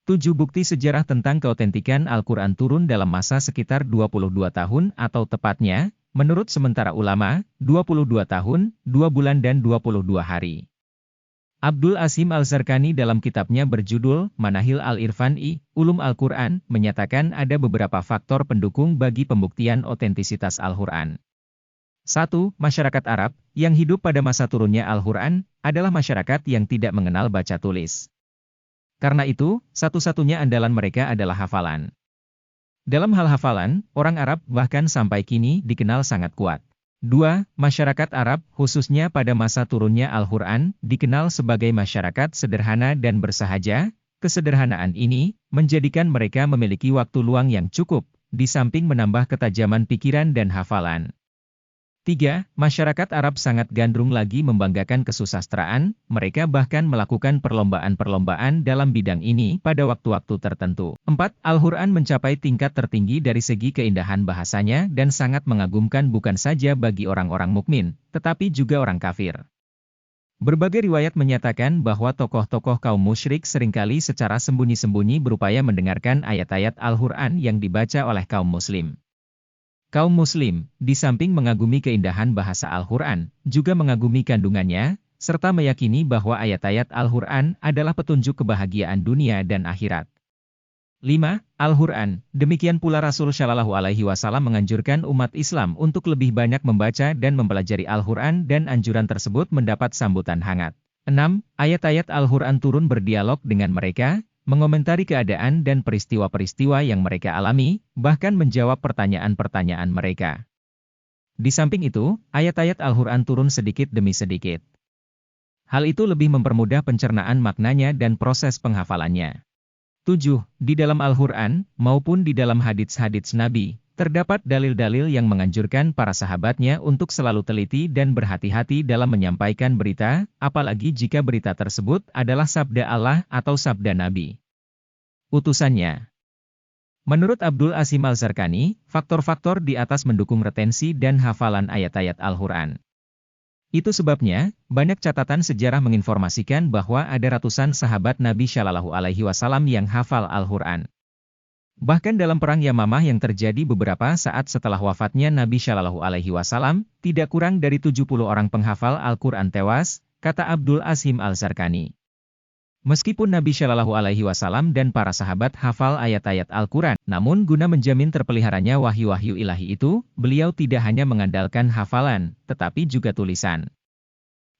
7 bukti sejarah tentang keautentikan Al-Quran turun dalam masa sekitar 22 tahun atau tepatnya, menurut sementara ulama, 22 tahun, 2 bulan dan 22 hari. Abdul Asim Al-Zarqani dalam kitabnya berjudul Manahil Al-Irfan Ulum Al-Quran menyatakan ada beberapa faktor pendukung bagi pembuktian otentisitas Al-Quran. 1. Masyarakat Arab, yang hidup pada masa turunnya Al-Quran, adalah masyarakat yang tidak mengenal baca tulis. Karena itu, satu-satunya andalan mereka adalah hafalan. Dalam hal hafalan, orang Arab bahkan sampai kini dikenal sangat kuat. 2. Masyarakat Arab, khususnya pada masa turunnya Al-Quran, dikenal sebagai masyarakat sederhana dan bersahaja. Kesederhanaan ini menjadikan mereka memiliki waktu luang yang cukup, di samping menambah ketajaman pikiran dan hafalan. 3. Masyarakat Arab sangat gandrung lagi membanggakan kesusastraan, mereka bahkan melakukan perlombaan-perlombaan dalam bidang ini pada waktu-waktu tertentu. 4. Al-Quran mencapai tingkat tertinggi dari segi keindahan bahasanya dan sangat mengagumkan bukan saja bagi orang-orang mukmin, tetapi juga orang kafir. Berbagai riwayat menyatakan bahwa tokoh-tokoh kaum musyrik seringkali secara sembunyi-sembunyi berupaya mendengarkan ayat-ayat Al-Quran yang dibaca oleh kaum muslim. Kaum muslim, di samping mengagumi keindahan bahasa Al-Quran, juga mengagumi kandungannya, serta meyakini bahwa ayat-ayat Al-Quran adalah petunjuk kebahagiaan dunia dan akhirat. 5. Al-Quran, demikian pula Rasul Shallallahu Alaihi Wasallam menganjurkan umat Islam untuk lebih banyak membaca dan mempelajari Al-Quran dan anjuran tersebut mendapat sambutan hangat. 6. Ayat-ayat Al-Quran turun berdialog dengan mereka, mengomentari keadaan dan peristiwa-peristiwa yang mereka alami, bahkan menjawab pertanyaan-pertanyaan mereka. Di samping itu, ayat-ayat Al-Quran turun sedikit demi sedikit. Hal itu lebih mempermudah pencernaan maknanya dan proses penghafalannya. 7. Di dalam Al-Quran, maupun di dalam hadits-hadits Nabi, terdapat dalil-dalil yang menganjurkan para sahabatnya untuk selalu teliti dan berhati-hati dalam menyampaikan berita, apalagi jika berita tersebut adalah sabda Allah atau sabda Nabi utusannya. Menurut Abdul Asim Al-Zarqani, faktor-faktor di atas mendukung retensi dan hafalan ayat-ayat Al-Quran. Itu sebabnya, banyak catatan sejarah menginformasikan bahwa ada ratusan sahabat Nabi Shallallahu Alaihi Wasallam yang hafal Al-Quran. Bahkan dalam perang Yamamah yang terjadi beberapa saat setelah wafatnya Nabi Shallallahu Alaihi Wasallam, tidak kurang dari 70 orang penghafal Al-Quran tewas, kata Abdul Asim Al-Zarqani. Meskipun Nabi Shallallahu Alaihi Wasallam dan para sahabat hafal ayat-ayat Al-Quran, namun guna menjamin terpeliharanya wahyu-wahyu ilahi itu, beliau tidak hanya mengandalkan hafalan, tetapi juga tulisan.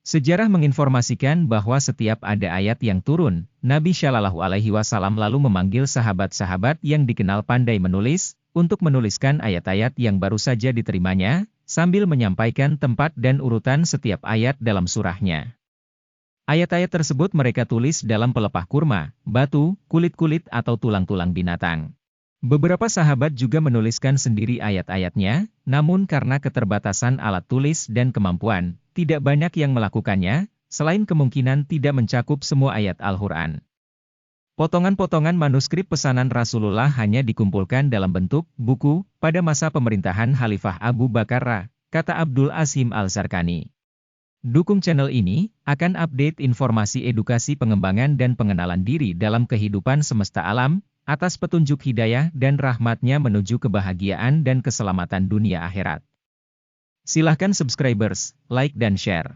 Sejarah menginformasikan bahwa setiap ada ayat yang turun, Nabi Shallallahu Alaihi Wasallam lalu memanggil sahabat-sahabat yang dikenal pandai menulis, untuk menuliskan ayat-ayat yang baru saja diterimanya, sambil menyampaikan tempat dan urutan setiap ayat dalam surahnya. Ayat-ayat tersebut mereka tulis dalam pelepah kurma, batu, kulit-kulit atau tulang-tulang binatang. Beberapa sahabat juga menuliskan sendiri ayat-ayatnya, namun karena keterbatasan alat tulis dan kemampuan, tidak banyak yang melakukannya, selain kemungkinan tidak mencakup semua ayat Al-Quran. Potongan-potongan manuskrip pesanan Rasulullah hanya dikumpulkan dalam bentuk buku pada masa pemerintahan Khalifah Abu Bakar, kata Abdul Asim Al-Zarqani. Dukung channel ini, akan update informasi edukasi pengembangan dan pengenalan diri dalam kehidupan semesta alam, atas petunjuk hidayah dan rahmatnya menuju kebahagiaan dan keselamatan dunia akhirat. Silahkan subscribers, like dan share.